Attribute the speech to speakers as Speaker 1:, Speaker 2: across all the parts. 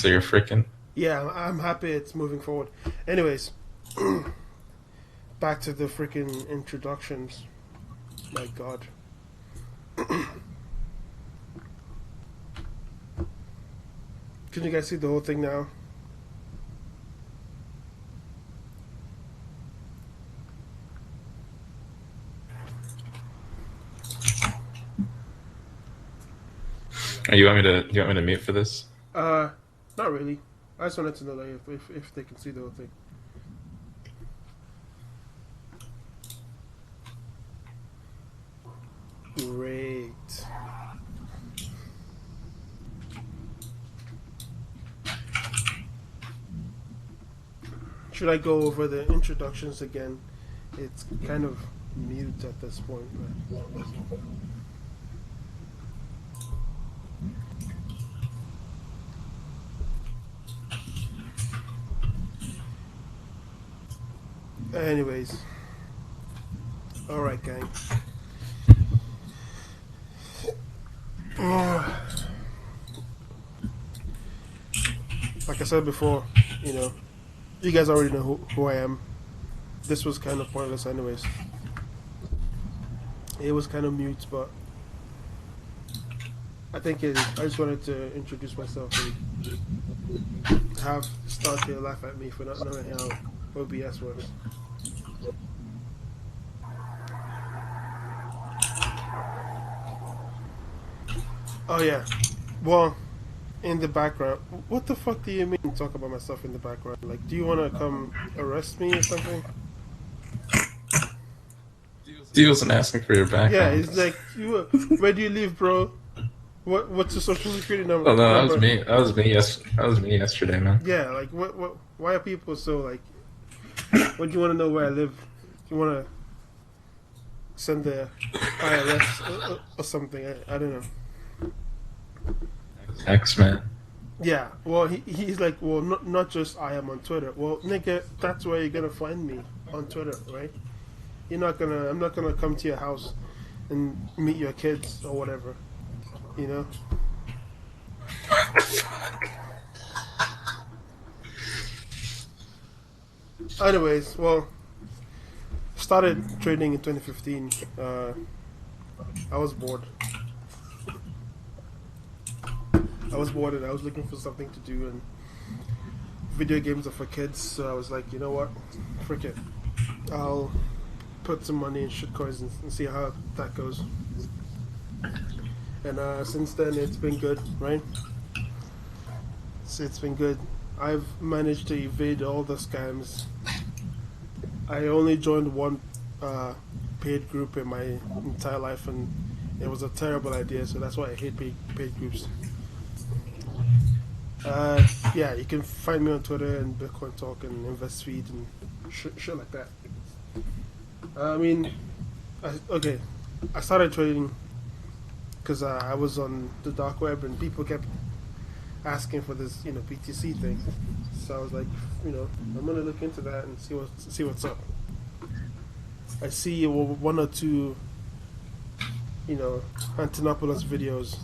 Speaker 1: so you're freaking.
Speaker 2: Yeah, I'm happy it's moving forward. Anyways, back to the freaking introductions. My God. Can you guys see the whole thing now?
Speaker 1: You want me to? You want me to mute for this?
Speaker 2: Uh, Not really. I just wanted to know like if they can see the whole thing. Great. Should I go over the introductions again? It's kind of mute at this point. Anyways, all right, gang. Like I said before, you know, you guys already know who I am. This was kind of pointless, anyways. It was kind of mute, but I think I just wanted to introduce myself and have Start here laugh at me for not knowing how OBS works. Oh yeah, well, in the background. What the fuck do you mean talk about myself in the background? Like, do you want to come arrest me or something?
Speaker 1: He wasn't asking for your
Speaker 2: Yeah,
Speaker 1: background.
Speaker 2: it's like, where do you live, bro? What's your social security number?
Speaker 1: Oh no, that was me. That was me. Yes, that was me yesterday, man.
Speaker 2: Yeah, like what? Why are people so like? What do you want to know where I live? Do you want to send the IRS or something? I don't know.
Speaker 1: X man.
Speaker 2: Yeah, well, he's like, well, not just I am on Twitter. Well, nigga, that's where you're gonna find me on Twitter, right? I'm not gonna come to your house and meet your kids or whatever, you know. Anyways, well, started trading in 2015. I was bored. And I was looking for something to do, and video games are for kids, so I was like, you know what, frick it, I'll put some money in shitcoins and see how that goes. And since then, it's been good, right? So it's been good. I've managed to evade all the scams. I only joined one paid group in my entire life, and it was a terrible idea, so that's why I hate paid groups. Yeah, you can find me on Twitter and Bitcoin Talk and InvestFeed and shit like that. I mean, okay, I started trading because I was on the dark web and people kept asking for this, BTC thing. So I was like, I'm gonna look into that and see what's up. I see one or two, Antonopoulos videos,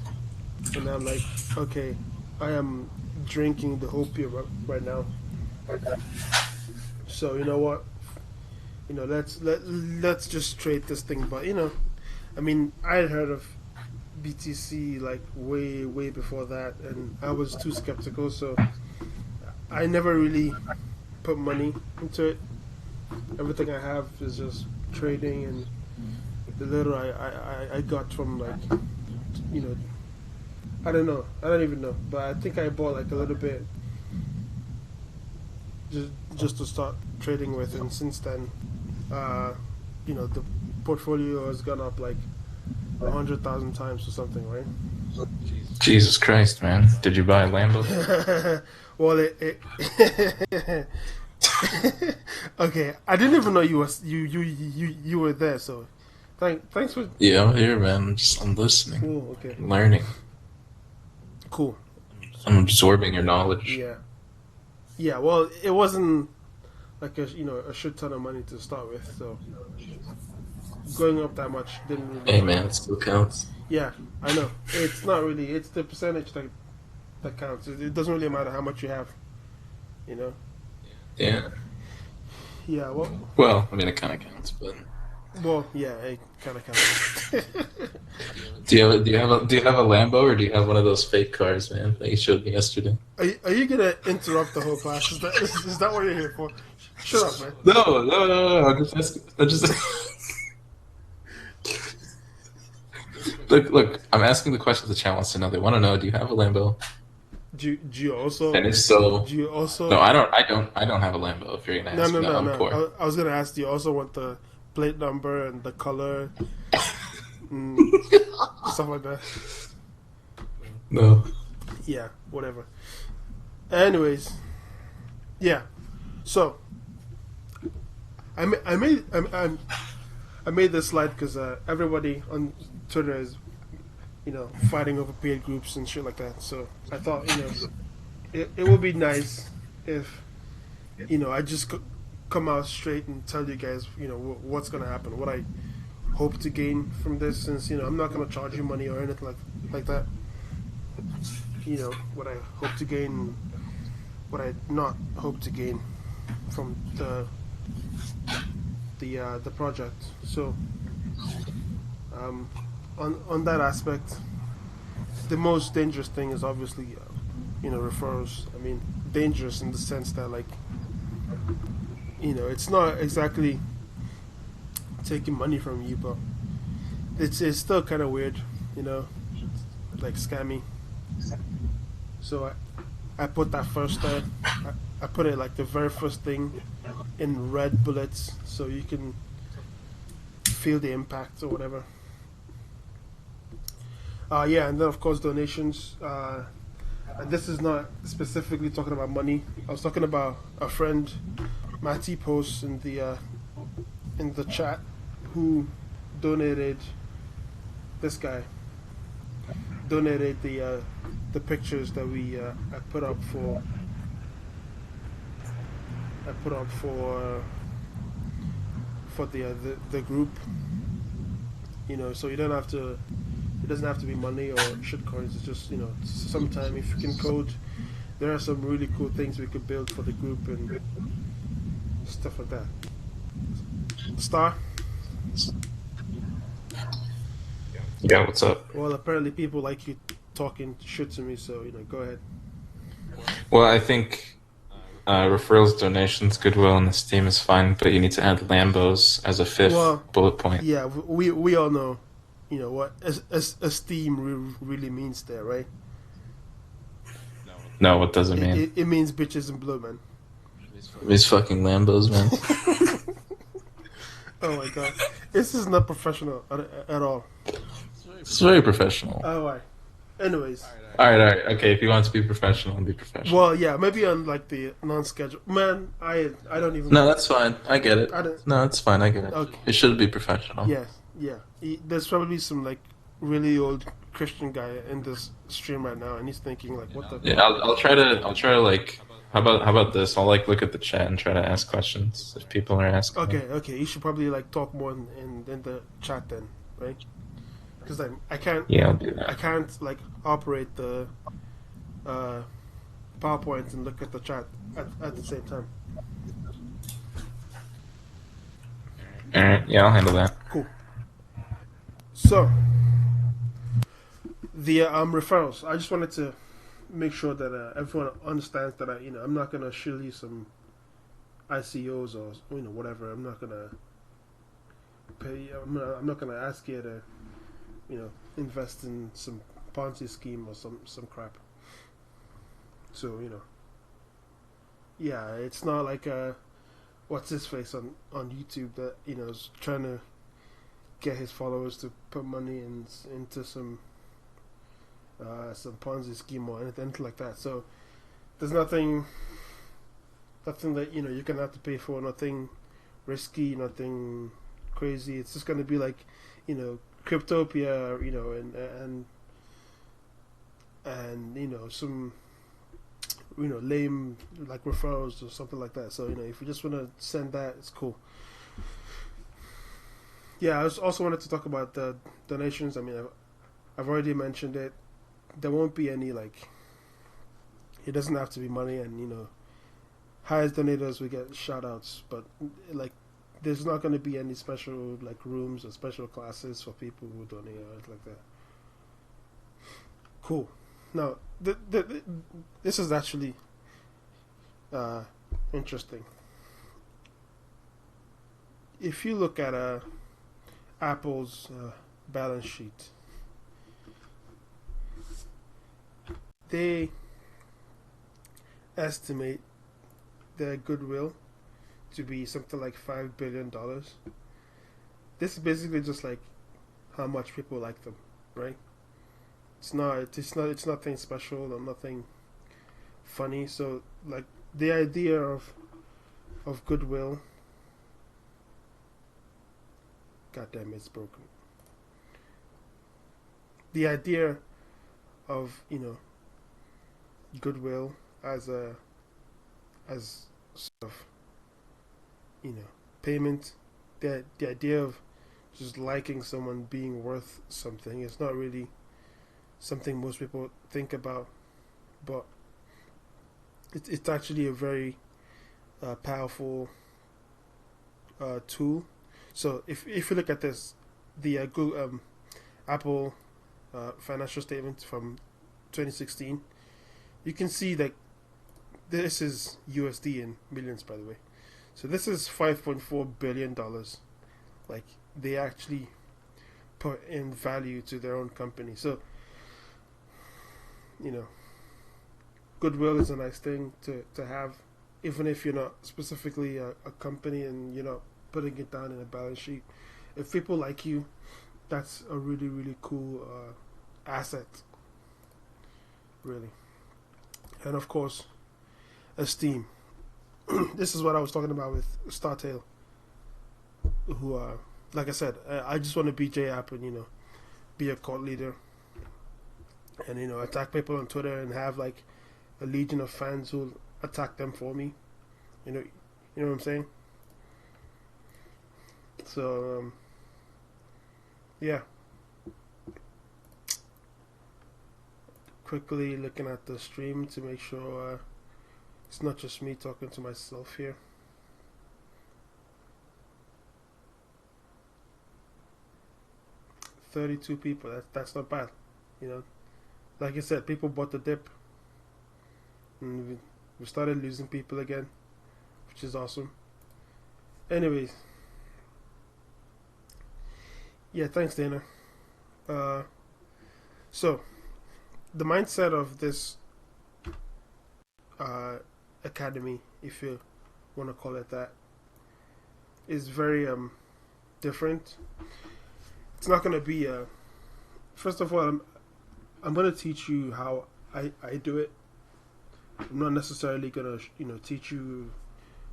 Speaker 2: and I'm like, okay, I am drinking the whole beer right now. So you know what? Let's just trade this thing. But I mean, I had heard of BTC like way before that, and I was too skeptical, so I never really put money into it. Everything I have is just trading, and the little I got from like, I don't know, I don't even know, but I think I bought like a little bit just to start trading with, and since then, the portfolio has gone up like 100,000 times or something, right?
Speaker 1: Jesus Christ, man! Did you buy a Lambo?
Speaker 2: Well, okay. I didn't even know you were there. So, thanks for.
Speaker 1: Yeah, I'm here, man. I'm listening.
Speaker 2: Cool. Okay.
Speaker 1: I'm learning.
Speaker 2: Cool.
Speaker 1: I'm absorbing your knowledge.
Speaker 2: Yeah. Yeah. Well, it wasn't like a shit ton of money to start with, so going up that much didn't really.
Speaker 1: Hey, man, it still counts.
Speaker 2: Yeah, I know. It's not really. It's the percentage that that counts. It doesn't really matter how much you have, you know.
Speaker 1: Yeah.
Speaker 2: Yeah.
Speaker 1: Well, I mean, it kind of counts, but
Speaker 2: Yeah, it kind of counts.
Speaker 1: do you have a Lambo or do you have one of those fake cars, man, that you showed me yesterday?
Speaker 2: Are you gonna interrupt the whole class? Is that what you're here for? Shut up, man.
Speaker 1: No, no, no, no. I'm just asking. I'm just look. I'm asking the questions the chat wants to know. They want to know: do you have a Lambo?
Speaker 2: Do you also
Speaker 1: And if so,
Speaker 2: do you
Speaker 1: no,
Speaker 2: also
Speaker 1: I don't. I don't have a Lambo. If you're gonna
Speaker 2: no
Speaker 1: ask
Speaker 2: no
Speaker 1: me that,
Speaker 2: no
Speaker 1: I'm
Speaker 2: no.
Speaker 1: poor.
Speaker 2: I was gonna ask. Do you also want the plate number and the color and stuff like that?
Speaker 1: No.
Speaker 2: Yeah, whatever. Anyways, yeah. So I made this slide because everybody on Twitter is fighting over paid groups and shit like that. So I thought it would be nice if I just come out straight and tell you guys what's gonna happen, what I hope to gain from this, since I'm not gonna charge you money or anything like that. What I hope to gain, what I not hope to gain from the project. So um, on that aspect, the most dangerous thing is obviously referrals. I mean, dangerous in the sense that, like, it's not exactly taking money from you, but it's still kind of weird, you know, like scammy. So I put that first I put it like the very first thing in red bullets, so you can feel the impact or whatever. Yeah, and then of course donations. And this is not specifically talking about money. I was talking about a friend, Matty, posts in the chat, who donated. This guy donated the pictures that we I put up for I put up for the group. So you don't have to. It doesn't have to be money or shit coins. It's just sometime if you can code, there are some really cool things we could build for the group and stuff like that. Star.
Speaker 1: Yeah, what's up?
Speaker 2: Well, apparently people like you talking shit to me, so go ahead.
Speaker 1: Well, I think referrals, donations, goodwill, and Steam is fine, but you need to add Lambos as a fifth
Speaker 2: Well,
Speaker 1: bullet point.
Speaker 2: yeah, we all know, what esteem really means there, right?
Speaker 1: No, what does it mean?
Speaker 2: It means bitches in blue, man.
Speaker 1: These fucking Lambos, man.
Speaker 2: Oh my god, this is not professional at all.
Speaker 1: It's very professional.
Speaker 2: Oh, right. Anyways.
Speaker 1: All right. Okay, if you want to be professional, be professional.
Speaker 2: Well, yeah, maybe on like the non-schedule. Man, I don't even.
Speaker 1: No, that's fine. I get it.
Speaker 2: I don't.
Speaker 1: No, it's fine. I get it.
Speaker 2: Okay.
Speaker 1: It should be professional.
Speaker 2: Yeah, yeah. There's probably some like really old Christian guy in this stream right now, and he's thinking like, "What the?"
Speaker 1: Yeah, I'll try to like. How about this? I'll like look at the chat and try to ask questions if people are asking.
Speaker 2: Okay. You should probably like talk more in the chat then, right? Because I can't.
Speaker 1: Yeah, I'll do that.
Speaker 2: I can't like operate the PowerPoint and look at the chat at the same time.
Speaker 1: All right. Yeah, I'll handle that.
Speaker 2: Cool. So the referrals. I just wanted to make sure that everyone understands that I'm not gonna shill you some ICOs or whatever. I'm not gonna pay. I'm not gonna ask you to invest in some Ponzi scheme or some crap. So yeah, it's not like what's his face on YouTube that is trying to get his followers to put money into some Ponzi scheme or anything like that. So there's nothing that you're gonna have to pay for. Nothing risky, nothing crazy. It's just gonna be like Cryptopia, and some lame like referrals or something like that. So if you just want to send that, it's cool. Yeah, I also wanted to talk about the donations. I mean, I've already mentioned it. There won't be any like It doesn't have to be money, and highest donators will get shout outs, but like there's not going to be any special like rooms or special classes for people who donate or anything like that. Cool. Now, this is actually uh, interesting. If you look at Apple's balance sheet, they estimate their goodwill to be something like $5 billion. This is basically just like how much people like them, right? It's nothing special or nothing funny. So like the idea of goodwill, god damn it's broken. The idea of goodwill as a as sort of you know payment, the idea of just liking someone being worth something is not really something most people think about, but it's actually a very powerful tool. So if you look at this, the Google, Apple financial statement from 2016, you can see that this is USD in millions, by the way. So this is $5.4 billion. Like they actually put in value to their own company. So you know, goodwill is a nice thing to have, even if you're not specifically a company and you're not putting it down in a balance sheet. If people like you, that's a really really cool asset, really. And of course, esteem. This is what I was talking about with Startail, who like I said, I just want to be J App and be a cult leader and attack people on Twitter and have like a legion of fans who attack them for me. You know what I'm saying? So yeah. Quickly looking at the stream to make sure it's not just me talking to myself here. $32 people. That's not bad. Like I said, people bought the dip, and we started losing people again, which is awesome. Anyways, yeah, thanks, Dana. So the mindset of this academy, if you want to call it that, is very different. It's not going to be first of all, I'm going to teach you how I do it. I'm not necessarily going to teach you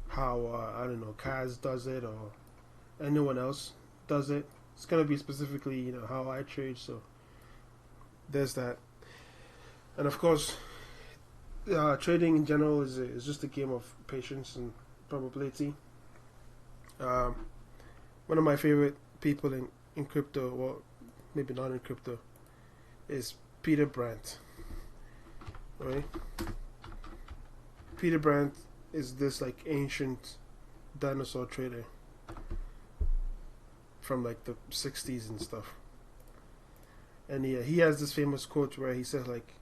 Speaker 2: how I don't know Kaz does it or anyone else does it. It's going to be specifically how I trade. So there's that. And of course, trading in general is just a game of patience and probability. One of my favorite people in crypto, well, maybe not in crypto, is Peter Brandt. Right? Peter Brandt is this like ancient dinosaur trader from like the 60s and stuff. And he has this famous quote where he says like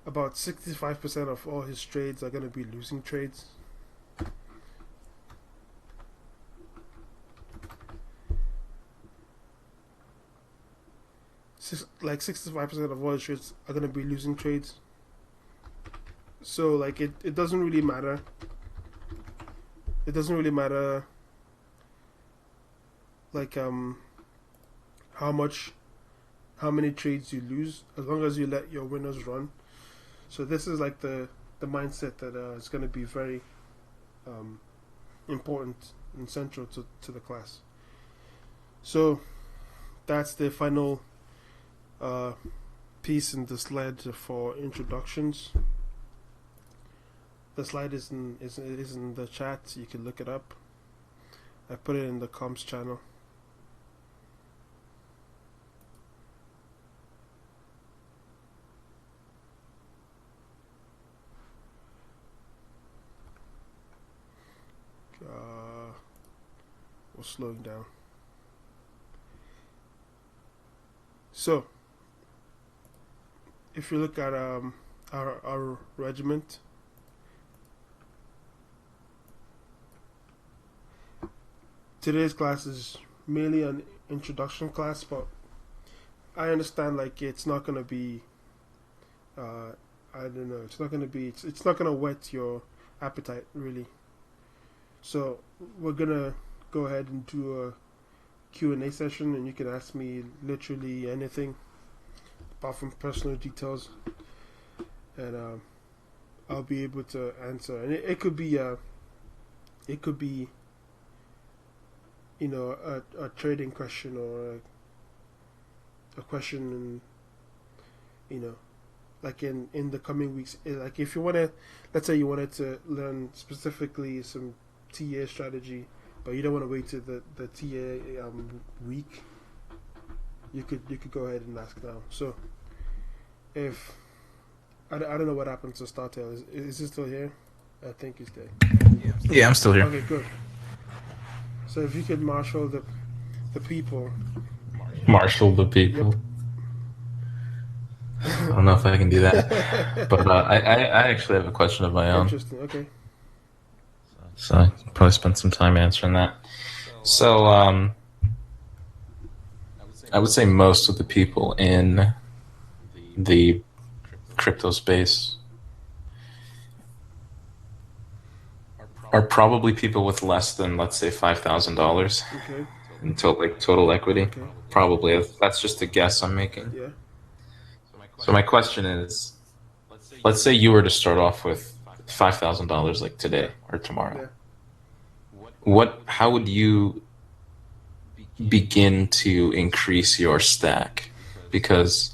Speaker 2: about 65% of all his trades are going to be losing trades. Like 65% of all his trades are going to be losing trades. So like it doesn't really matter. It doesn't really matter like how many trades you lose, as long as you let your winners run. So this is like the mindset that is going to be very important and central to the class. So that's the final piece in the slide for introductions. The slide is in the chat, so you can look it up. I put it in the comms channel. Uh, we're slowing down. So, if you look at our regiment, today's class is mainly an introduction class, but I understand like it's not gonna be. I don't know. It's not gonna be. It's not gonna whet your appetite really. So we're gonna go ahead and do a Q&A session, and you can ask me literally anything apart from personal details, and I'll be able to answer. And it could be it could be a trading question or a question, like in the coming weeks. Like if you want to, let's say you wanted to learn specifically some TA strategy, but you don't want to wait to the TA week. You could go ahead and ask now. So if I don't know what happened to Startail. Is it still here? I think he's there.
Speaker 1: Yeah, I'm still here.
Speaker 2: Okay, good. So if you could marshal the people.
Speaker 1: Marshal the
Speaker 2: Yep.
Speaker 1: people. I don't know if I can do that, but I actually have a question of my own,
Speaker 2: Interesting. Okay.
Speaker 1: so I can probably spend some time answering that. So I would say most of the people in the crypto space are probably people with less than, let's say, $5,000
Speaker 2: Okay.
Speaker 1: in total equity.
Speaker 2: Okay.
Speaker 1: Probably that's just a guess I'm making.
Speaker 2: Yeah.
Speaker 1: So my question is, let's say you were to start off with $5,000 like
Speaker 2: Yeah.
Speaker 1: today or tomorrow.
Speaker 2: Yeah.
Speaker 1: How would you begin to increase your stack? Because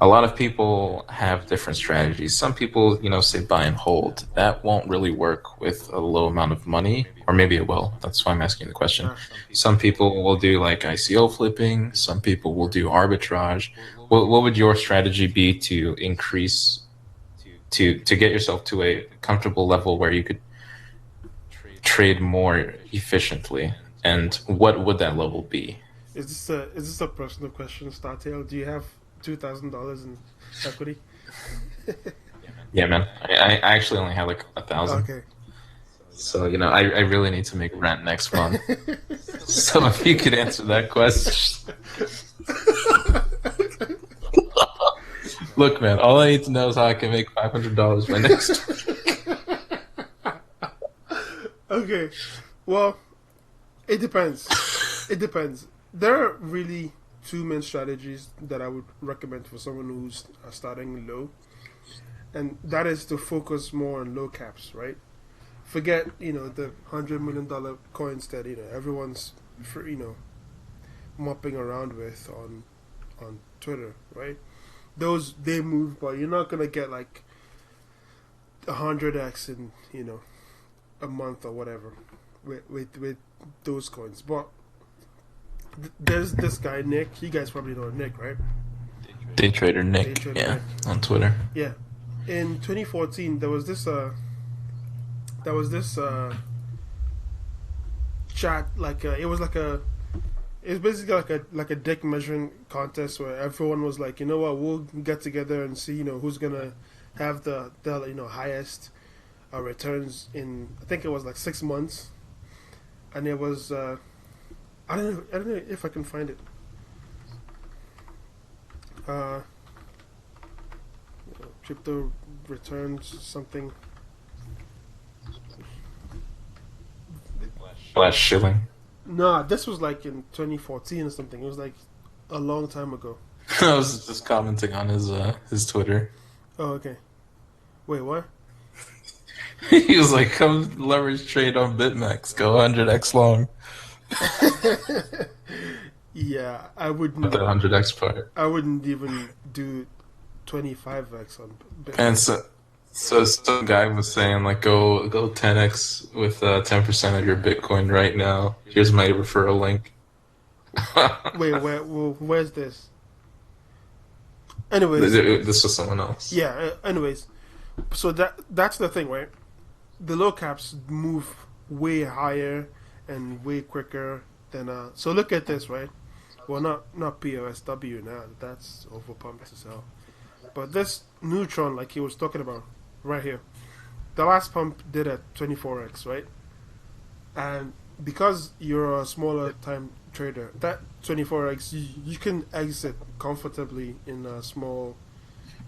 Speaker 1: a lot of people have different strategies. Some people, say buy and hold. That won't really work with a low amount of money, or maybe it will. That's why I'm asking the question.
Speaker 2: Ah.
Speaker 1: Some people will do like ICO flipping. Some people will do arbitrage. What would your strategy be to increase to get yourself to a comfortable level where you could trade more efficiently? And what would that level be?
Speaker 2: Is this a personal question, Startail? Do you have $2,000 in equity?
Speaker 1: Yeah, man. I actually only have like 1,000.
Speaker 2: Okay.
Speaker 1: So, I really need to make rent next month. So if you could answer that question. Look, man, all I need to know is how I can make $500 by next week.
Speaker 2: Okay. Well, it depends. It depends. There are really two main strategies that I would recommend for someone who's starting low, and that is to focus more on low caps, right? Forget the $100 million coins that everyone's mopping around with on Twitter, right? Those they move, but you're not gonna get like 100x in a month or whatever with those coins. But there's this guy Nick. You guys probably know Nick, right?
Speaker 1: Day trader
Speaker 2: Day
Speaker 1: Nick,
Speaker 2: trader
Speaker 1: yeah,
Speaker 2: Nick.
Speaker 1: on Twitter.
Speaker 2: Yeah. In 2014, there was this chat it was basically like a dick measuring contest where everyone was like, what, we'll get together and see who's gonna have the highest returns in, I think it was like 6 months, and it was I don't know if I can find it. Uh, Crypto returns something.
Speaker 1: Last shilling.
Speaker 2: No, this was like in 2014 or something. It was like a long time ago.
Speaker 1: I was just commenting on his Twitter.
Speaker 2: Oh, okay. Wait, what?
Speaker 1: He was like, "Come leverage trade on BitMEX, go 100x long."
Speaker 2: Yeah, I
Speaker 1: Not
Speaker 2: wouldn't.
Speaker 1: that 100x part.
Speaker 2: I wouldn't even do 25x on
Speaker 1: And
Speaker 2: Bitcoin.
Speaker 1: so some guy was saying like, go 10x with 10% of your Bitcoin right now. Here's my referral link.
Speaker 2: Wait, where's this? Anyways,
Speaker 1: This was someone else.
Speaker 2: yeah. Anyways, so that's the thing, right? The low caps move way higher and way quicker than so look at this, right? Well, not POSW now. That's overpumped as hell. But this neutron, like he was talking about, right here, the last pump did at 24x, right? And because you're a smaller time trader, that 24x you can exit comfortably in a small,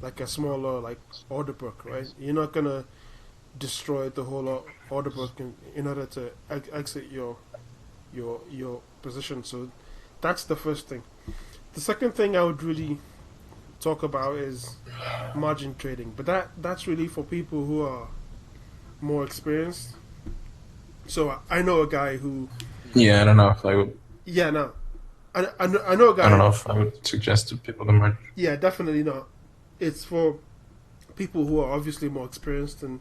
Speaker 2: like a smaller like order book, right? You're not gonna destroy the whole order book in order to exit your position. So that's the first thing. The second thing I would really talk about is margin trading, but that's really for people who are more experienced. So I know a guy who,
Speaker 1: Yeah, I don't know if I would.
Speaker 2: yeah, no, I know a
Speaker 1: I don't
Speaker 2: guy.
Speaker 1: know if I would suggest to people to merge.
Speaker 2: Yeah, definitely not. It's for people who are obviously more experienced, and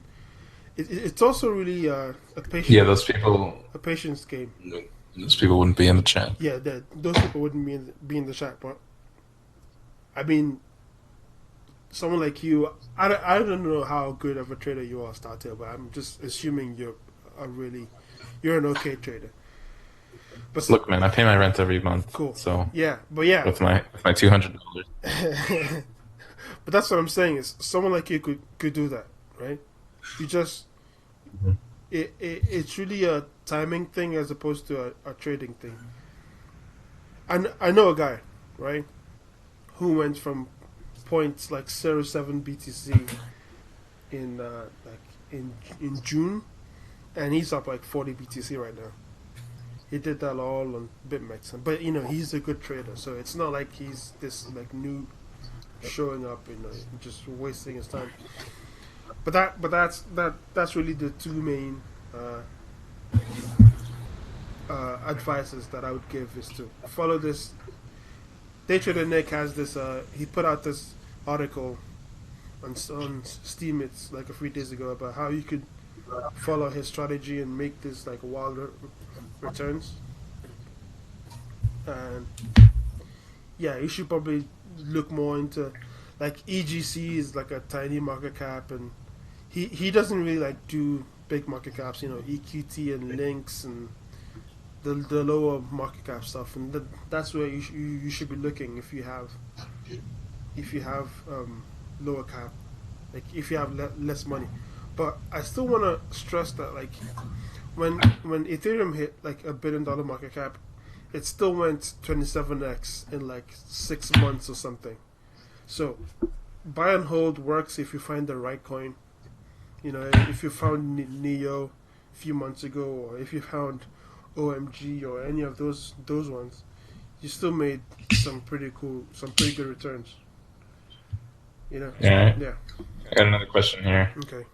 Speaker 2: it's also really
Speaker 1: Yeah, those people.
Speaker 2: a patience game.
Speaker 1: Those people wouldn't be in the chat.
Speaker 2: Yeah, those people wouldn't be in the chat, but I mean, someone like you, I don't know how good of a trader you are, Startail, but I'm just assuming you're an okay trader. But
Speaker 1: Look, man, I pay my rent every month,
Speaker 2: cool,
Speaker 1: so
Speaker 2: yeah, but yeah,
Speaker 1: with my $200.
Speaker 2: but that's what I'm saying is someone like you could do that, right? You just
Speaker 1: Mhm.
Speaker 2: it's really a timing thing as opposed to a trading thing. I know a guy, right, who went from points like 0.7 BTC in in June, and he's up like 40 BTC right now. He did that all on BitMEX, but you know he's a good trader, so it's not like he's this like new showing up, you know, just wasting his time. That's really the two main advices that I would give is to follow this. Day Trader Nick has this. He put out this article on Steam. It's like a few days ago about how you could follow his strategy and make this like wilder returns. And yeah, you should probably look more into like EGC is like a tiny market cap, and he doesn't really like do big market caps. You know, EQT and Lynx and the lower market cap stuff, and that's where you should be looking if you have lower cap, like if you have less money. But I still want to stress that like when Ethereum hit like $1 billion market cap, it still went 27x in like 6 months or something. So buy and hold works if you find the right coin. You know, if you found Neo a few months ago, or if you found OMG or any of those ones, you still made some pretty good returns. You know,
Speaker 1: Yeah,
Speaker 2: yeah.
Speaker 1: I got another question here.
Speaker 2: Okay,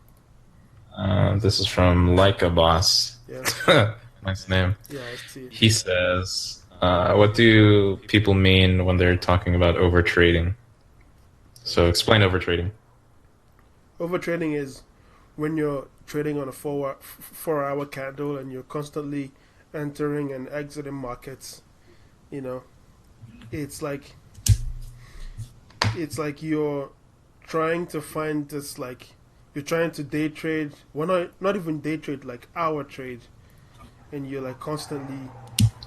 Speaker 1: This is from Leica Boss.
Speaker 2: yeah,
Speaker 1: Nice name.
Speaker 2: yeah. I see it.
Speaker 1: He says, "What do people mean when they're talking about overtrading?" So explain overtrading.
Speaker 2: Overtrading is when you're trading on a 4 hour candle and you're constantly entering and exiting markets. You know, it's like you're trying to find this like you're trying to day trade. Well, not even day trade, like hour trade, and you're like constantly,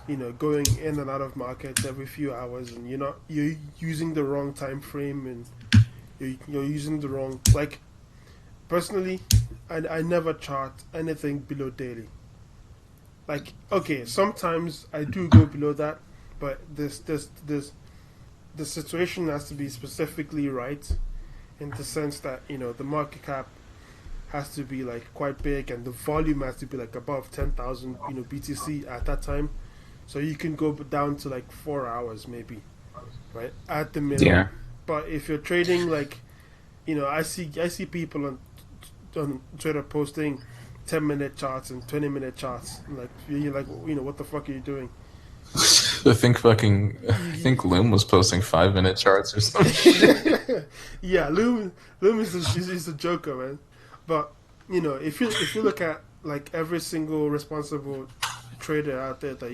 Speaker 2: you know, going in and out of markets every few hours, and you're using the wrong time frame, and you're using the wrong like. Personally, I never chart anything below daily. Like, okay, sometimes I do go below that, but this the situation has to be specifically right in the sense that you know the market cap has to be like quite big and the volume has to be like above 10,000 BTC at that time, so you can go down to like 4 hours maybe, right at the minimum.
Speaker 1: Yeah.
Speaker 2: But if you're trading like I see people on Twitter posting 10-minute charts and 20-minute charts. Like you're like, what the fuck are you doing?
Speaker 1: I think Loom was posting 5 minute charts or something.
Speaker 2: Yeah, Loom is a joker, man. But if you look at like every single responsible trader out there that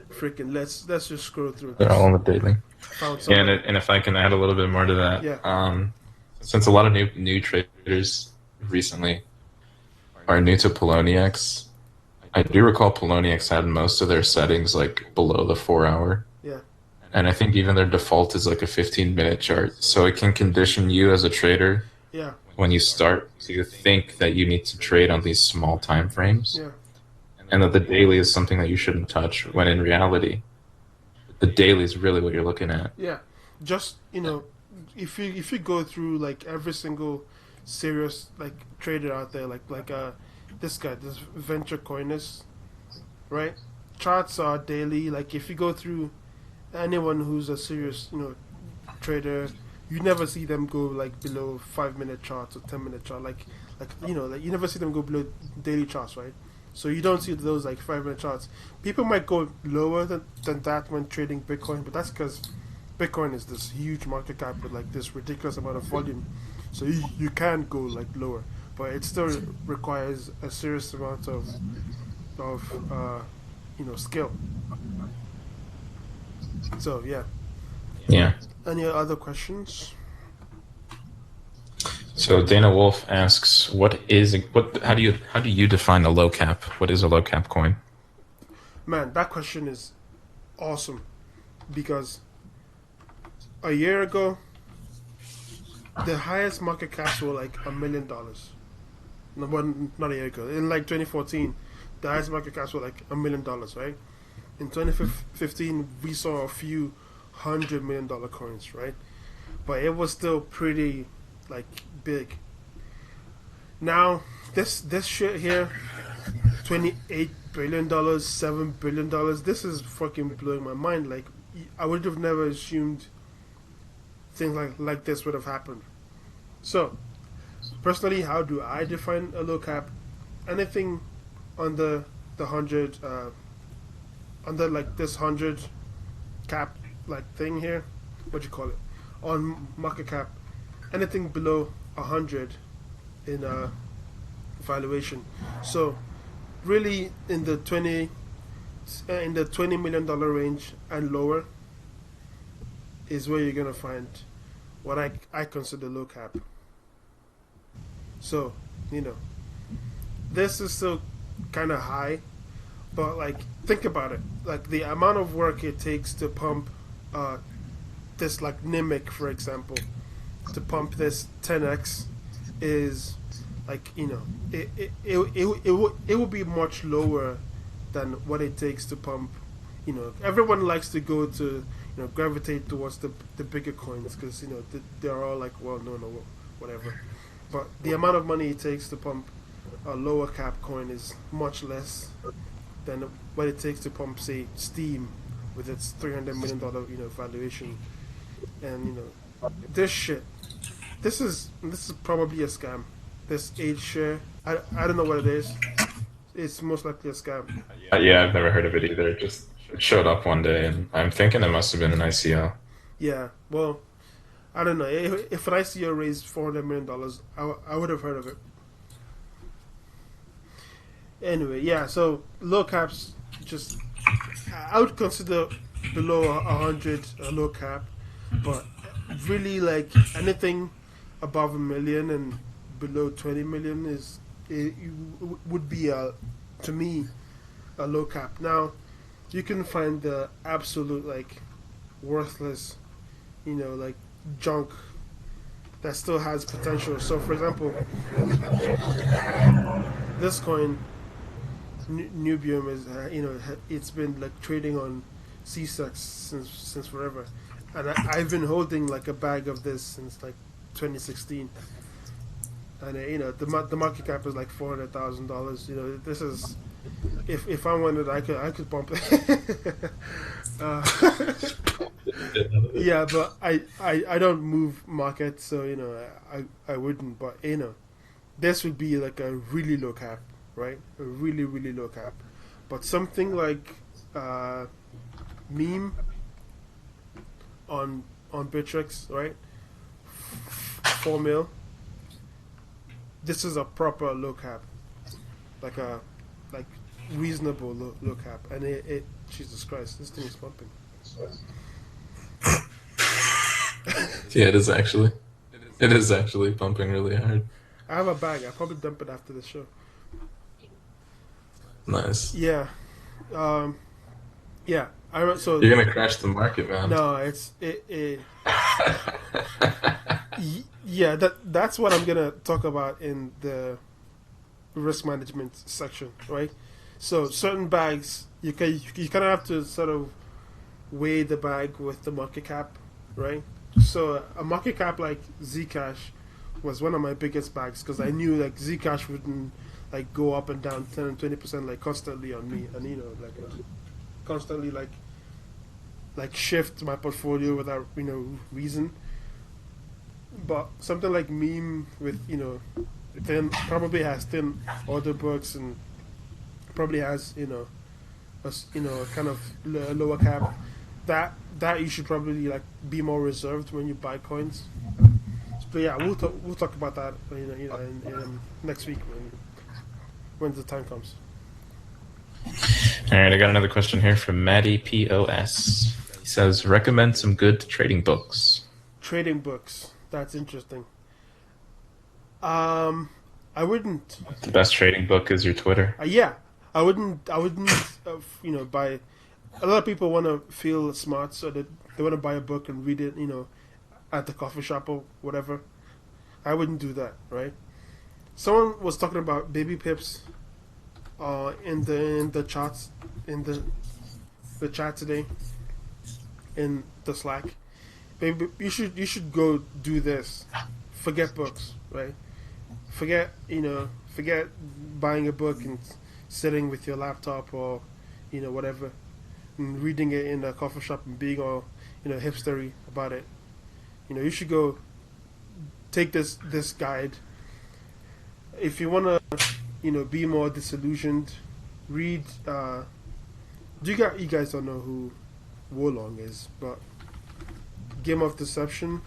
Speaker 2: freaking let's just scroll through
Speaker 1: They're all
Speaker 2: this.
Speaker 1: on the daily.
Speaker 2: Found
Speaker 1: Yeah,
Speaker 2: somebody.
Speaker 1: and if I can add a little bit more to that,
Speaker 2: Yeah,
Speaker 1: since a lot of new traders recently are new to Poloniex, I do recall Poloniex had most of their settings like below the 4 hour.
Speaker 2: Yeah,
Speaker 1: And I think even their default is like a 15-minute chart. So it can condition you as a trader
Speaker 2: yeah,
Speaker 1: when you start to think that you need to trade on these small time frames
Speaker 2: yeah,
Speaker 1: and that the daily is something that you shouldn't touch when in reality the daily is really what you're looking at.
Speaker 2: yeah. Just if you go through like every single serious like trader out there, like this guy, this venture coinist, right? Charts are daily. Like if you go through anyone who's a serious trader, you never see them go like below 5 minute charts or 10 minute chart. Like you never see them go below daily charts, right? So you don't see those like 5 minute charts. People might go lower than that when trading Bitcoin, but that's because Bitcoin is this huge market cap with like this ridiculous amount of volume. So you can go like lower, but it still requires a serious amount of skill. So yeah.
Speaker 1: Yeah.
Speaker 2: Any other questions?
Speaker 1: So Dana Wolf asks, what how do you define a low cap? What is a low cap coin?
Speaker 2: Man, that question is awesome because a year ago the highest market caps were like $1 million. No, well, not a year ago. In like 2014, the highest market caps were like $1 million, right? In 2015, we saw a few $100 million coins, right? But it was still pretty like big. Now this shit here, $28 billion, $7 billion. This is fucking blowing my mind. Like I would have never assumed things like this would have happened. So personally, how do I define a low cap? Anything under the hundred, under like this 100 cap like thing here, what do you call it? On market cap, anything below 100 in valuation. So really in the $20 million range and lower is where you're gonna find what I consider low cap. So you know this is still kind of high, but like think about it. Like the amount of work it takes to pump uh, this like Nimic, for example, to pump this 10x is like it will be much lower than what it takes to pump. Everyone likes to go to gravitate towards the bigger coins because they're all like well known or whatever. But the amount of money it takes to pump a lower cap coin is much less than what it takes to pump, say, Steam with its $300 million valuation. And this shit, this is probably a scam. This age share, I don't know what it is. It's most likely a scam.
Speaker 1: Yeah, I've never heard of it either. It just showed up one day, and I'm thinking it must have been an ICO.
Speaker 2: Yeah, well, I don't know. If an ICO raised $400 million, I would have heard of it. Anyway, yeah. So low caps, just I would consider below 100 a low cap, but really like anything above a million and below 20 million it would be to me a low cap. Now you can find the absolute like worthless, like junk that still has potential. So for example, this coin Nubium is it's been like trading on CSEX since forever, and I've been holding like a bag of this since like 2016, and the market cap is like $400,000. This is if I wanted I could bump it. Yeah, but I don't move markets, so I wouldn't. But this would be like a really low cap, right? A really really low cap. But something like meme on Bittrex, right? 4 mil. This is a proper low cap, like a like reasonable low cap, and it Jesus Christ, this thing is pumping.
Speaker 1: Yeah, it is actually. It is actually pumping really hard.
Speaker 2: I have a bag. I'll probably dump it after the show.
Speaker 1: Nice.
Speaker 2: Yeah, um, yeah. I remember, so
Speaker 1: You're gonna crash the market, man.
Speaker 2: no, yeah. That's what I'm gonna talk about in the risk management section, right? So certain bags you kind of have to sort of weigh the bag with the market cap, right? So a market cap like Zcash was one of my biggest bags because I knew like Zcash wouldn't like go up and down 10 and 20% like constantly on me, and like constantly like shift my portfolio without reason. But something like meme with thin probably has thin order books and probably has kind of lower cap. That you should probably like be more reserved when you buy coins. But yeah, we'll talk about that in next week when the time comes.
Speaker 1: All right, I got another question here from Maddie POS. He says, recommend some good trading books.
Speaker 2: Trading books. That's interesting. Um, I wouldn't.
Speaker 1: The best trading book is your Twitter.
Speaker 2: Yeah, I wouldn't. Buy. A lot of people want to feel smart, so that they want to buy a book and read it. At the coffee shop or whatever. I wouldn't do that, right? Someone was talking about baby pips, in the chats in the chat today in the Slack. Baby, you should go do this. Forget books, right? Forget buying a book and sitting with your laptop or whatever and reading it in a coffee shop and being all hipstery about it. You should go take this guide if you want to be more disillusioned. Read. You guys don't know who Wolong is, but Game of Deception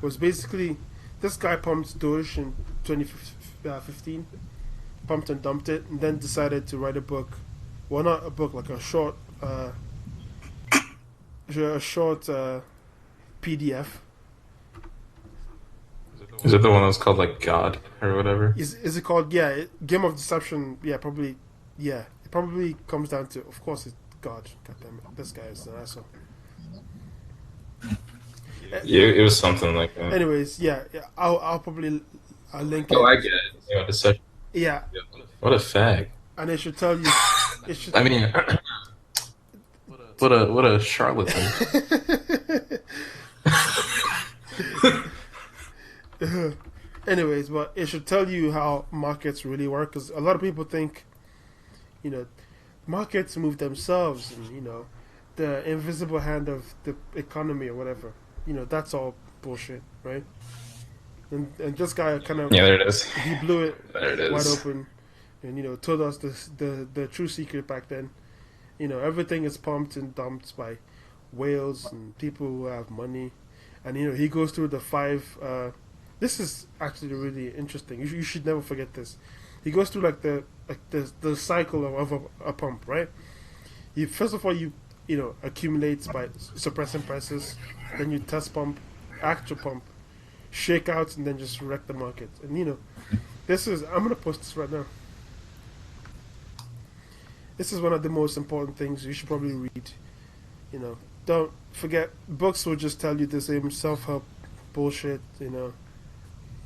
Speaker 2: was basically this guy pumped Doge in 2015, pumped and dumped it, and then decided to write a book. Well, not a book, like a short PDF.
Speaker 1: Is it the one that's called like God or whatever?
Speaker 2: Is it called? Yeah, Game of Deception. Yeah, probably. Yeah, it probably comes down to. Of course, it's God. God damn it, this guy is an asshole.
Speaker 1: Yeah, it was something like that.
Speaker 2: Anyways, yeah. I'll probably I'll link
Speaker 1: Oh,
Speaker 2: it.
Speaker 1: I get it. You know, deception.
Speaker 2: Yeah,
Speaker 1: What a fag.
Speaker 2: and it should tell you. It should.
Speaker 1: I mean, what a charlatan.
Speaker 2: Anyways, but it should tell you how markets really work because a lot of people think, you know, markets move themselves and, the invisible hand of the economy or whatever. That's all bullshit, right? And this guy kind of,
Speaker 1: Yeah, there it is.
Speaker 2: he blew it
Speaker 1: There it
Speaker 2: wide
Speaker 1: is.
Speaker 2: open and, told us the true secret back then. Everything is pumped and dumped by whales and people who have money. And, he goes through the five. This is actually really interesting. You should never forget this. He goes through the cycle of a pump, right? First of all you accumulate by suppressing prices, then you test pump, actual pump, shake out, and then just wreck the market. And this is I'm gonna post this right now. This is one of the most important things you should probably read. Don't forget books will just tell you the same self help bullshit.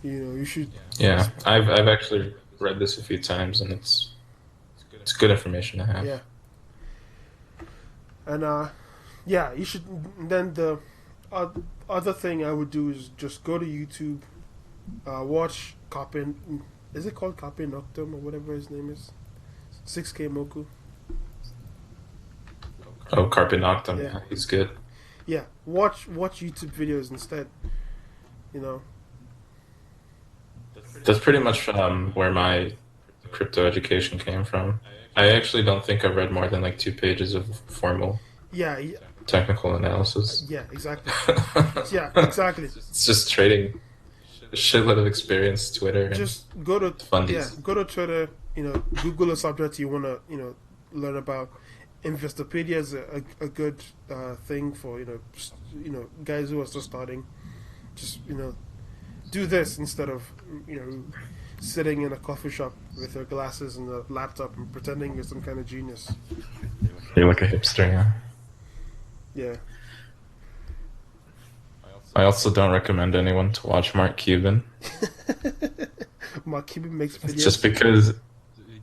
Speaker 2: You should.
Speaker 1: Yeah, I've actually read this a few times, and it's good information to have.
Speaker 2: Yeah. And yeah, you should. Then the other thing I would do is just go to YouTube, watch Copin. Is it called Copin Noctum or whatever his name is? 6K Moku.
Speaker 1: Oh, Carpe Noctem,
Speaker 2: Yeah,
Speaker 1: yeah, he's good.
Speaker 2: yeah. Watch YouTube videos instead. You know.
Speaker 1: That's pretty much where my crypto education came from. I actually don't think I've read more than like 2 pages of formal
Speaker 2: Yeah, yeah,
Speaker 1: technical analysis.
Speaker 2: yeah. Exactly. Yeah, exactly.
Speaker 1: It's just trading a shitload of experience, Twitter, and
Speaker 2: Just go to
Speaker 1: fundies.
Speaker 2: go to Twitter. Google a subject you wanna learn about. Investopedia is a good thing for guys who are still starting. Just do this instead of sitting in a coffee shop with your glasses and a laptop and pretending you're some kind of genius.
Speaker 1: You're like a hipster, yeah.
Speaker 2: Yeah.
Speaker 1: I also don't recommend anyone to watch Mark Cuban.
Speaker 2: Mark Cuban makes
Speaker 1: Just
Speaker 2: videos.
Speaker 1: because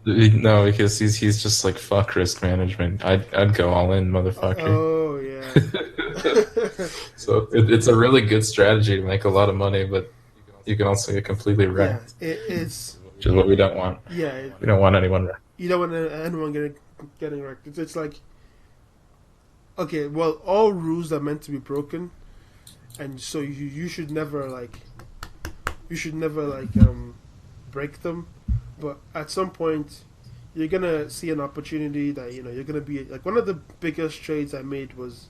Speaker 1: no, because he's just like fuck risk management. I'd go all in, motherfucker.
Speaker 2: Oh yeah.
Speaker 1: So it's a really good strategy to make a lot of money, but you can also get completely
Speaker 2: Yeah,
Speaker 1: wrecked,
Speaker 2: it's
Speaker 1: which is what we don't want.
Speaker 2: yeah.
Speaker 1: We don't want anyone wrecked.
Speaker 2: You don't want anyone getting wrecked. It's like okay, well, all rules are meant to be broken, and so you should never like break them. But at some point, you're gonna see an opportunity that you're gonna be like one of the biggest trades I made was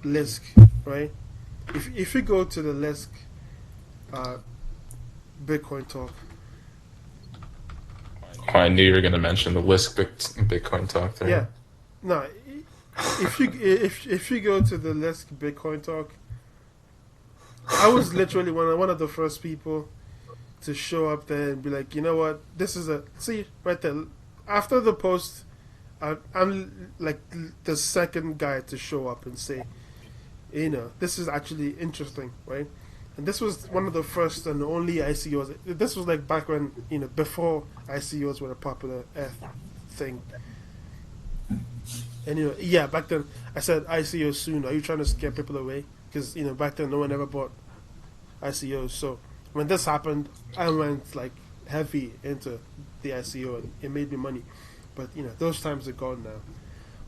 Speaker 2: Lisk, right? If you go to the Lisk uh, Bitcoin talk,
Speaker 1: Oh, I knew you were going to mention the Lisk Bitcoin talk
Speaker 2: yeah,
Speaker 1: there.
Speaker 2: no, if you go to the Lisk Bitcoin talk, I was literally one of the first people to show up there and be like, you know what, this is a see right there. After the post, I'm like the second guy to show up and say, this is actually interesting, right? And this was one of the first and only ICOs. This was like back when before ICOs were a popular thing. And yeah, back then I said ICOs soon. Are you trying to scare people away? Because back then no one ever bought ICOs. So when this happened, I went like heavy into the ICO, and it made me money. But those times are gone now.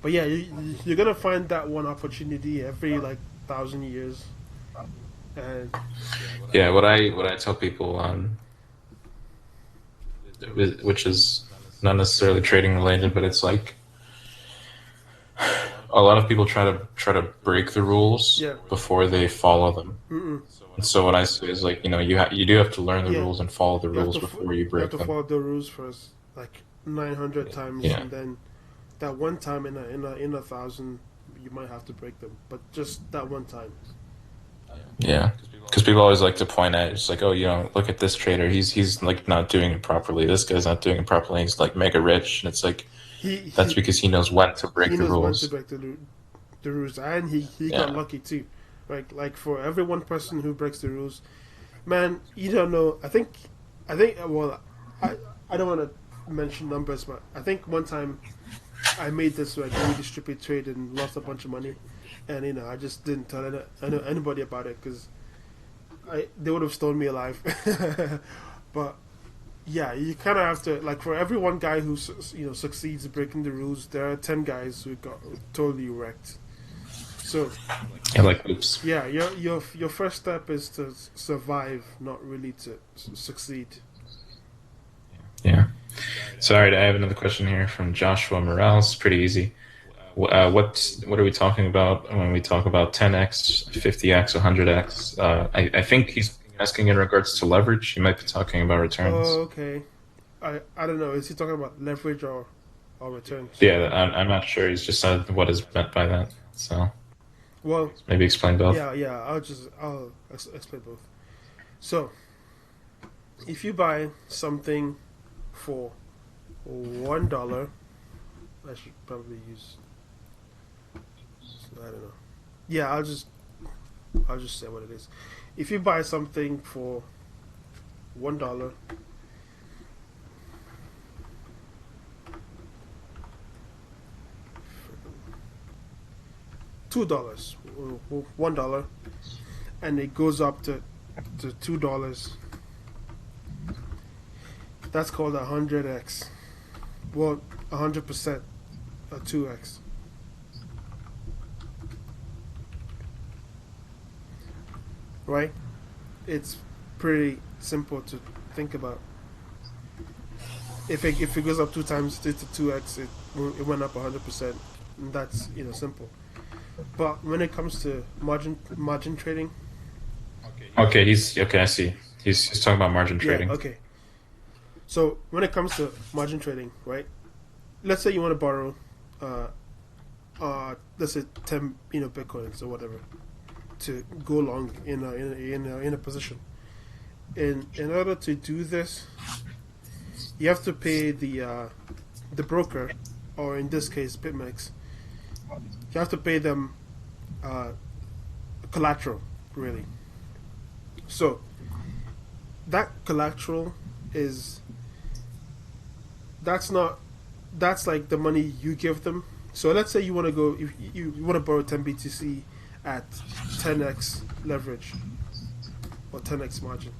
Speaker 2: But yeah, you're gonna find that one opportunity every like 1,000 years, and
Speaker 1: Yeah, what I tell people, which is not necessarily trading related, but it's like a lot of people try to break the rules
Speaker 2: yeah,
Speaker 1: before they follow them.
Speaker 2: mm-mm.
Speaker 1: And so what I say is like, you do have to learn the
Speaker 2: Yeah,
Speaker 1: rules and follow the
Speaker 2: you have
Speaker 1: rules
Speaker 2: to
Speaker 1: before you
Speaker 2: you have
Speaker 1: break
Speaker 2: to
Speaker 1: them.
Speaker 2: follow the rules first, like 900 times,
Speaker 1: Yeah,
Speaker 2: and then that one time in a thousand, you might have to break them, but just that one time.
Speaker 1: yeah. Because people always like to point at it's like, oh, look at this trader. He's like not doing it properly. This guy's not doing it properly. He's like mega rich, and it's like
Speaker 2: He
Speaker 1: that's
Speaker 2: he
Speaker 1: because he knows when to
Speaker 2: he
Speaker 1: break the
Speaker 2: knows when to
Speaker 1: rules.
Speaker 2: break the rules, and he got
Speaker 1: Yeah,
Speaker 2: lucky too. Like for every one person who breaks the rules, man, you don't know. I think well, I don't want to mention numbers, but I think one time I made this like really stupid trade and lost a bunch of money, and I just didn't tell anybody about it because they would have stoned me alive. But yeah, you kind of have to like for every one guy who succeeds breaking the rules, there are 10 guys who got totally wrecked. So
Speaker 1: yeah, like oops.
Speaker 2: yeah, your first step is to survive, not really to succeed.
Speaker 1: Yeah. So, all right, I have another question here from Joshua Morales. Pretty easy. What are we talking about when we talk about 10x, 50x, 100x? I think he's asking in regards to leverage. He might be talking about returns.
Speaker 2: Oh, okay. I don't know. Is he talking about leverage or returns?
Speaker 1: Yeah, I'm not sure. He's just said what is meant by that. So
Speaker 2: Well,
Speaker 1: maybe explain both.
Speaker 2: yeah. I'll explain both. So if you buy something for $1, I should probably use. I don't know. Yeah, I'll just say what it is. If you buy something for $1, $2, $1, and it goes up to $2, that's called 100x. Well, 100%, a 2x. Right? It's pretty simple to think about. If it goes up two times, it's a 2x. It went up 100%. And that's simple. But when it comes to margin trading,
Speaker 1: Okay, he's okay. I see. He's talking about margin
Speaker 2: yeah,
Speaker 1: trading.
Speaker 2: okay. So when it comes to margin trading, right? Let's say you want to borrow, let's say 10 bitcoins or whatever to go long in a position, in order to do this, you have to pay the broker, or in this case, BitMEX. You have to pay them uh, collateral, really. So that collateral is that's not that's like the money you give them. So let's say you want to go if you want to borrow 10 BTC at 10x leverage or 10x margin.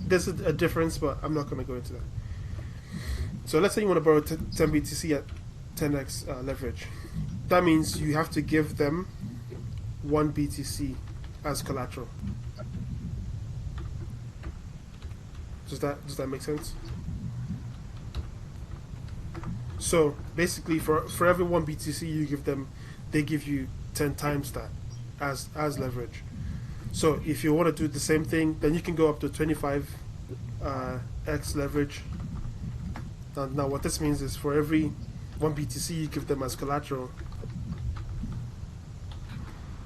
Speaker 2: There's a difference, but I'm not going to go into that. So let's say you want to borrow 10 BTC at 10x leverage. That means you have to give them 1 BTC as collateral. Does that make sense? So basically, for every 1 BTC you give them, they give you 10 times that as leverage. So if you want to do the same thing, then you can go up to 25 x leverage. Now what this means is for every 1 BTC you give them as collateral,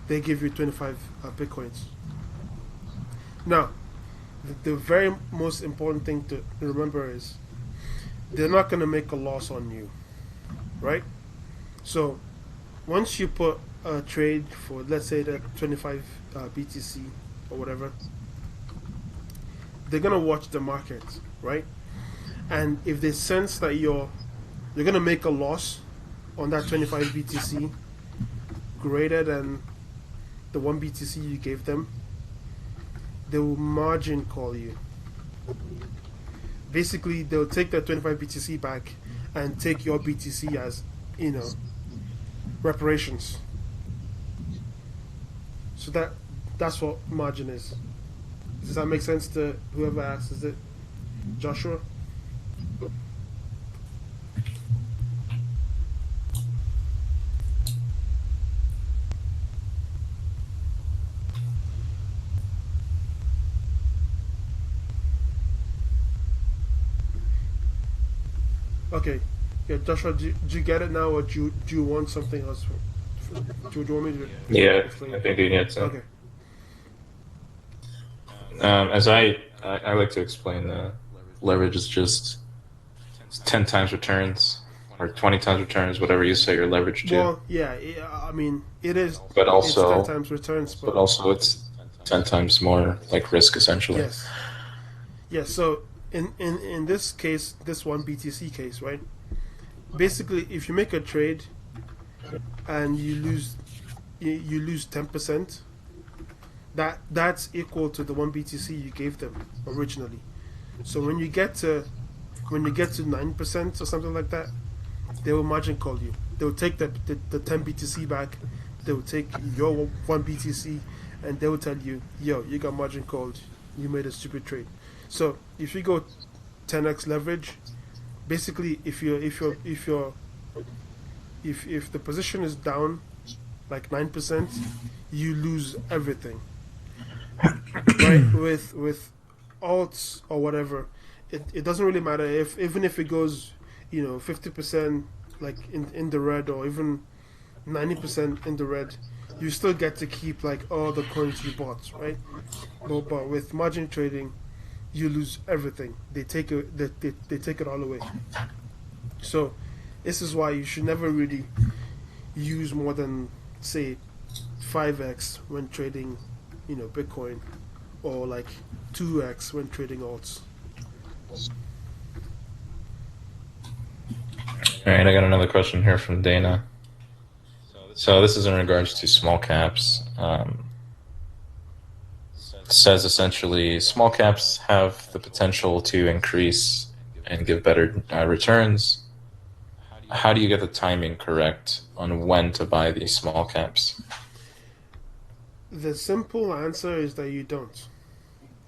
Speaker 2: they give you 25 bitcoins. Now, the very most important thing to remember is they're not going to make a loss on you, right? So once you put a trade for, let's say, that 25 BTC or whatever, they're going to watch the market, right? And if they sense that you're going to make a loss on that 25 BTC greater than the 1 BTC you gave them, they will margin call you. Basically, they'll take that 25 BTC back and take your BTC as, reparations. So that's what margin is. Does that make sense to whoever asks? Is it Joshua? Okay. Yeah, Joshua, do you get it now, or do you want something else? Do you want me to
Speaker 1: Yeah,
Speaker 2: explain?
Speaker 1: I think you need to.
Speaker 2: Okay.
Speaker 1: As I like to explain, leverage is just 10 times returns or 20 times returns, whatever you set your leverage to.
Speaker 2: Well, yeah. I mean, it is.
Speaker 1: But
Speaker 2: It's 10
Speaker 1: also,
Speaker 2: times returns,
Speaker 1: but
Speaker 2: but
Speaker 1: also it's 10 times more like risk essentially.
Speaker 2: yes, yes. So in this case, this 1 BTC case, right? Basically, if you make a trade and you lose 10%, that's equal to the 1 BTC you gave them originally. So when you get to 9% or something like that, they will margin call you. They will take the 10 BTC back. They will take your 1 BTC, and they will tell you, yo, you got margin called. You made a stupid trade. So if you go 10x leverage, basically if the position is down like 9%, you lose everything. Right? With alts or whatever, it doesn't really matter if even if it goes 50% like in the red, or even 90% in the red, you still get to keep like all the coins you bought, right? But with margin trading, you lose everything. They take it all away. So this is why you should never really use more than, say, 5x when trading Bitcoin, or like 2x when trading alts.
Speaker 1: All right, I got another question here from Dana. So this is in regards to small caps. It says essentially small caps have the potential to increase and give better returns. How do you get the timing correct on when to buy these small caps?
Speaker 2: The simple answer is that you don't.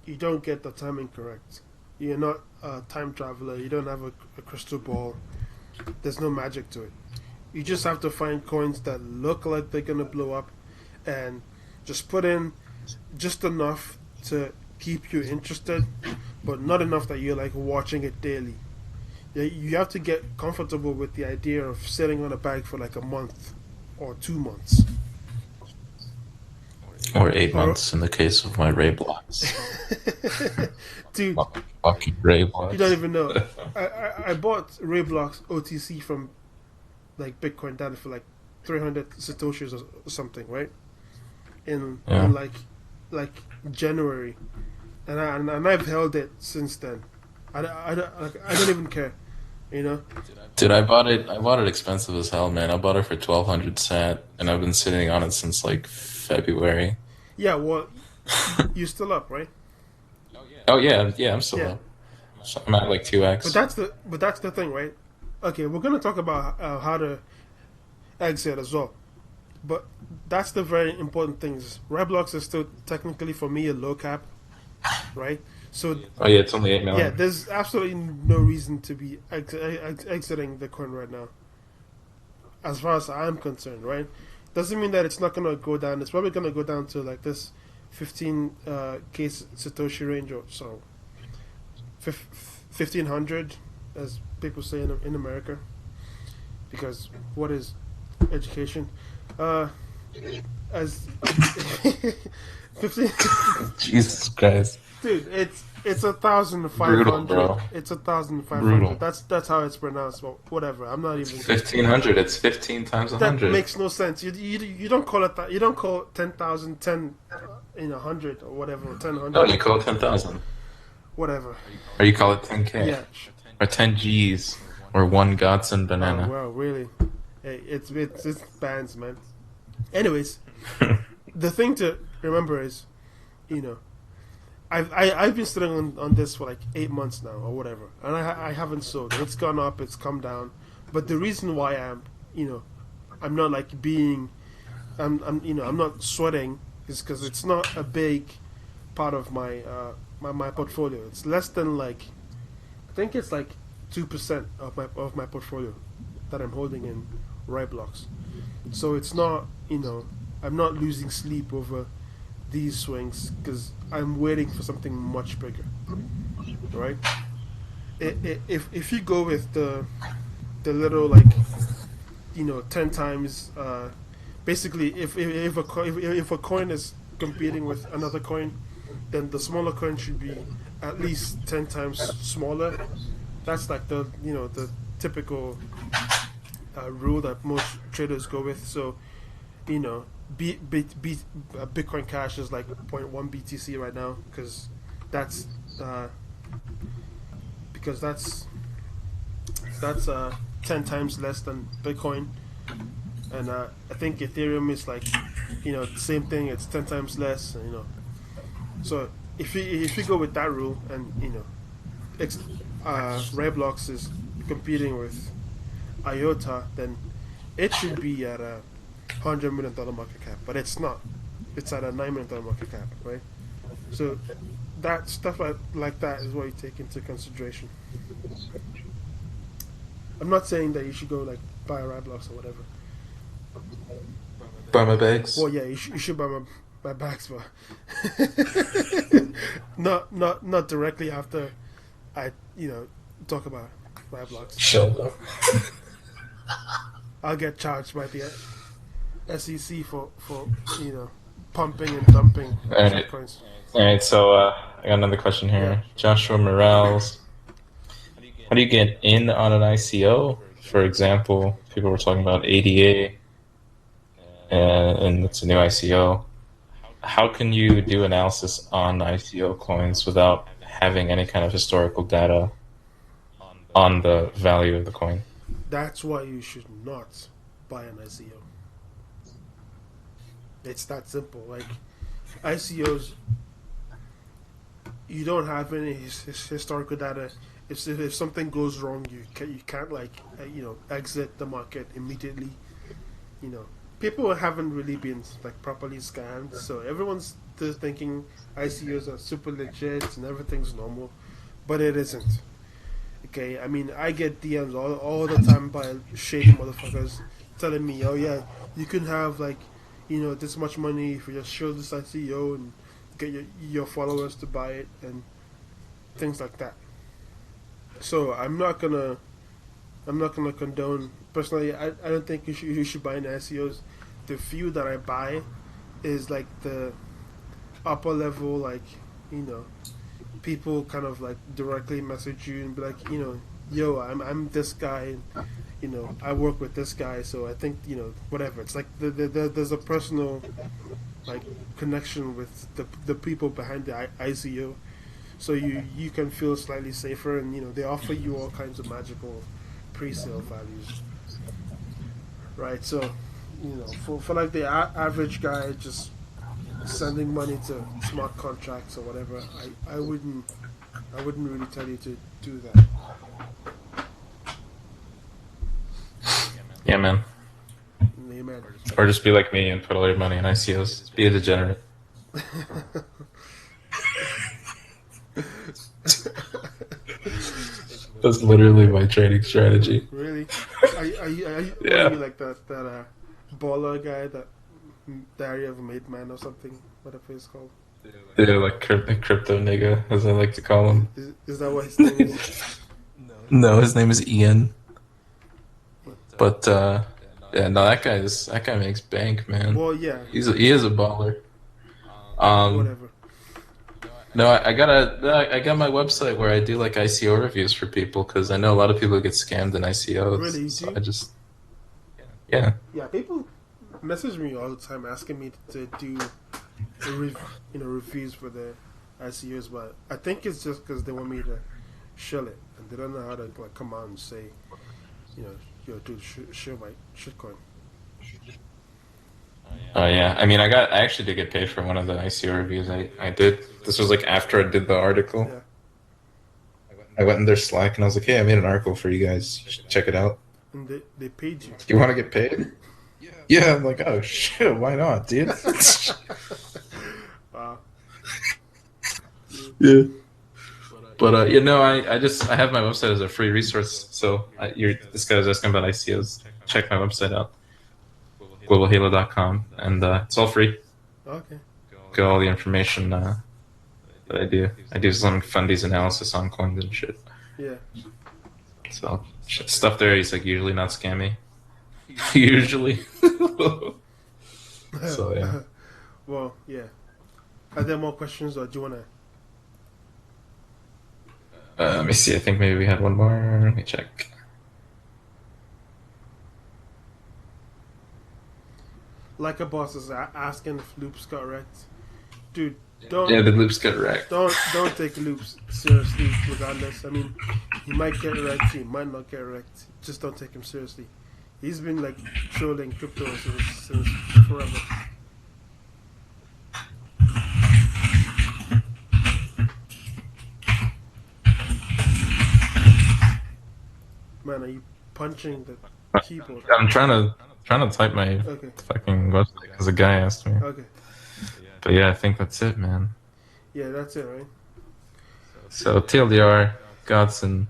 Speaker 2: You don't get the timing correct. You're not a time traveler. You don't have a crystal ball. There's no magic to it. You just have to find coins that look like they're gonna blow up, and just put in just enough to keep you interested, but not enough that you're like watching it daily. You have to get comfortable with the idea of sitting on a bag for like a month or 2 months,
Speaker 1: or 8 months
Speaker 2: Or
Speaker 1: in the case of my Ray blocks.
Speaker 2: dude,
Speaker 1: Fucking Ray
Speaker 2: you don't
Speaker 1: blocks.
Speaker 2: even know. I bought Roblox OTC from like Bitcoin down for like 300 satoshis or something, right? In
Speaker 1: Yeah.
Speaker 2: like January, and I've held it since then. I don't even care, you know.
Speaker 1: Dude, I bought it expensive as hell, man. I bought it for 1,200 sat, and I've been sitting on it since like February.
Speaker 2: Yeah, well, you're still up, right?
Speaker 1: Oh yeah, yeah, I'm still
Speaker 2: Yeah,
Speaker 1: up. So I'm at like 2x.
Speaker 2: but that's the thing, right? Okay, we're gonna talk about how to exit as well, but that's the very important things. Roblox is still technically for me a low cap, right? So
Speaker 1: Oh yeah, it's only 8
Speaker 2: yeah,
Speaker 1: million.
Speaker 2: there's absolutely no reason to be exiting the coin right now, as far as I'm concerned, right? Doesn't mean that it's not gonna go down. It's probably gonna go down to like this 15 k satoshi range or so, 1500, as people say in America, because what is education? Uh, as 15,
Speaker 1: Jesus Christ.
Speaker 2: dude, it's 1,500.
Speaker 1: Brutal, bro.
Speaker 2: It's 1,500.
Speaker 1: Brutal.
Speaker 2: That's how it's pronounced. But whatever. I'm not
Speaker 1: It's
Speaker 2: even.
Speaker 1: 1,500. It's 15 times
Speaker 2: That
Speaker 1: 100.
Speaker 2: makes no sense. You don't call it that. You don't call 10,000 10 in 100 or whatever, or
Speaker 1: No,
Speaker 2: 10
Speaker 1: you call it 10,000.
Speaker 2: whatever.
Speaker 1: Or you call it 10K.
Speaker 2: Yeah.
Speaker 1: Or 10 G's. Or one Godson
Speaker 2: Oh
Speaker 1: banana.
Speaker 2: well, really. Hey, it's bands, man. Anyways, the thing to remember is, you know, I've been sitting on this for like 8 months now or whatever, and I haven't sold. It's gone up, it's come down, but the reason why you know, I'm not like being, I'm not sweating is because it's not a big part of my portfolio. It's less than like, I think it's like 2% of my portfolio that I'm holding in Roblox. So it's not, I'm not losing sleep over these swings because I'm waiting for something much bigger, right? If you go with the little like 10 times, basically if a coin is competing with another coin, then the smaller coin should be at least 10 times smaller. That's like the typical rule that most traders go with. So you know, Bitcoin Cash is like zero point 0.1 BTC right now that's uh, because that's 10 times less than Bitcoin, and I think Ethereum is like the same thing. It's 10 times less. So if you go with that rule, and Roblox is competing with IOTA, then it should be at a $100 million market cap, but it's not. It's at a $9 million market cap, right? So that stuff like that is what you take into consideration. I'm not saying that you should go like buy a Roblox or whatever.
Speaker 1: Buy my bags.
Speaker 2: Well, yeah, you should buy my bags, but not directly after I talk about Roblox.
Speaker 1: Show
Speaker 2: I'll get charged by the SEC for pumping and dumping
Speaker 1: Alright.
Speaker 2: shitcoins.
Speaker 1: Alright, so I got another question
Speaker 2: Yeah.
Speaker 1: here. Joshua Morales. How do you get in on an ICO? For example, people were talking about ADA and it's a new ICO. How can you do analysis on ICO coins without having any kind of historical data on the value of the coin?
Speaker 2: That's why you should not buy an ICO. It's that simple. Like ICOs, you don't have any historical data. If something goes wrong, you can't like exit the market immediately. You know, people haven't really been like properly scanned, so everyone's still thinking ICOs are super legit and everything's normal, but it isn't. Okay, I mean, I get DMs all the time by shady motherfuckers telling me, "Oh yeah, you can have like, this much money if you just show this ICO and get your followers to buy it and things like that." So I'm not gonna condone personally. I don't think you should buy any ICOs. The few that I buy, is like the upper level, like you know, people kind of like directly message you and be like, yo, I'm this guy, I work with this guy, so I think whatever. It's like there's a personal like connection with the people behind the ICO, so you can feel slightly safer, and they offer you all kinds of magical pre-sale values, right? So for like the average guy just sending money to smart contracts or whatever, I wouldn't really tell you to do that.
Speaker 1: Yeah, man.
Speaker 2: Amen.
Speaker 1: Or just be like me and put all your money in ICOs. Be a degenerate. That's literally my trading strategy.
Speaker 2: Really? What are you
Speaker 1: Yeah.
Speaker 2: like that baller guy, that Diary of a Made Man or something, whatever it's called?
Speaker 1: Yeah, like crypto nigga, as I like to call him.
Speaker 2: Is that what his name is?
Speaker 1: No, his name is Ian.
Speaker 2: Yeah.
Speaker 1: But yeah, no, that guy makes bank, man.
Speaker 2: Well, yeah,
Speaker 1: He is a baller. Um,
Speaker 2: whatever.
Speaker 1: no, I got my website where I do like ICO reviews for people because I know a lot of people get scammed in ICOs.
Speaker 2: Really, you
Speaker 1: So
Speaker 2: do?
Speaker 1: I just yeah.
Speaker 2: Yeah, people message me all the time asking me to do reviews for their ICUs, but I think it's just because they want me to shill it, and they don't know how to like come out and say, you know, yo, dude, shill my shitcoin.
Speaker 1: Oh yeah. I mean, I actually did get paid for one of the ICO reviews. I did. This was like after I did the article.
Speaker 2: Yeah,
Speaker 1: I went in their Slack and I was like, hey, I made an article for you guys. You should check it out.
Speaker 2: and they paid you.
Speaker 1: You want to get paid? Yeah. I'm like, oh shit, why not, dude?
Speaker 2: Wow.
Speaker 1: Yeah. But I have my website as a free resource. So this guy was asking about ICOs. Check my website out, globalhalo.com, and it's all free.
Speaker 2: Okay.
Speaker 1: Got all the information that I do. I do some fundies analysis on coins and shit.
Speaker 2: Yeah.
Speaker 1: So stuff there is like usually not scammy. Usually. So yeah.
Speaker 2: Well, yeah. Are there more questions, or do you wanna?
Speaker 1: Let me see. I think maybe we had one more. Let me check.
Speaker 2: Like a boss is asking if loops got wrecked, dude. Don't
Speaker 1: Yeah, the loops get wrecked.
Speaker 2: don't take loops seriously. Regardless, I mean, he might get wrecked, he might not get wrecked. Just don't take him seriously. He's been like trolling crypto since forever. Man, are you punching the keyboard?
Speaker 1: I'm trying to type my
Speaker 2: Okay,
Speaker 1: fucking website because a guy asked me.
Speaker 2: okay.
Speaker 1: But yeah, I think that's it, man.
Speaker 2: Yeah, that's it, right?
Speaker 1: So TLDR, Godson,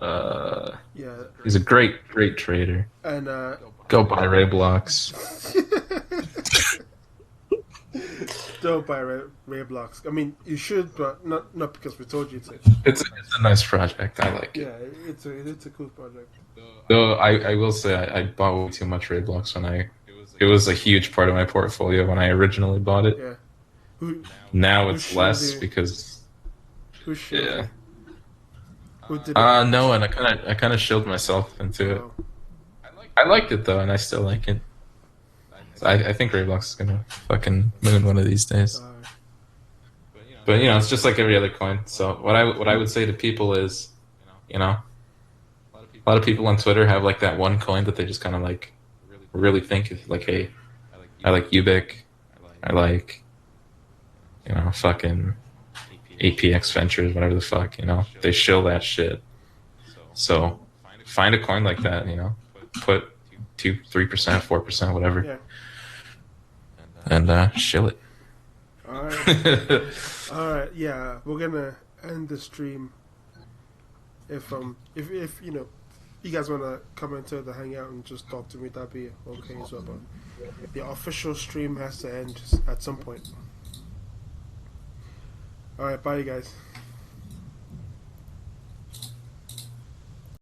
Speaker 1: uh,
Speaker 2: Yeah,
Speaker 1: he's a great trader.
Speaker 2: and
Speaker 1: Go buy Ray blocks.
Speaker 2: don't buy Ray blocks. I mean, you should, but not because we told you to.
Speaker 1: It's a nice project. I like
Speaker 2: Yeah,
Speaker 1: it.
Speaker 2: it's a cool project.
Speaker 1: Though I will say I bought way too much Ray blocks when it was a huge part of my portfolio when I originally bought it.
Speaker 2: Yeah. Who
Speaker 1: Now
Speaker 2: who
Speaker 1: it's
Speaker 2: showed
Speaker 1: less
Speaker 2: you?
Speaker 1: because
Speaker 2: Who showed
Speaker 1: yeah.
Speaker 2: you? Who did it?
Speaker 1: No, and I kind of shilled myself into it.
Speaker 2: Oh,
Speaker 1: I liked it though, and I still like it. So I think Rayblox is gonna fucking moon one of these days.
Speaker 2: uh,
Speaker 1: But it's just like every other coin. So what I would say to people is, you know, a lot of people on Twitter have like that one coin that they just kind of like really think is like, hey, I like Ubic, I like, fucking APX Ventures, whatever the fuck, they shill that shit. So find a coin like that, put 2, 3%, 4%, whatever,
Speaker 2: yeah.
Speaker 1: and shill it.
Speaker 2: All right. All right. Yeah, we're gonna end the stream. If you guys wanna come into the hangout and just talk to me, that'd be okay as well. But the official stream has to end at some point. All right. Bye, you guys.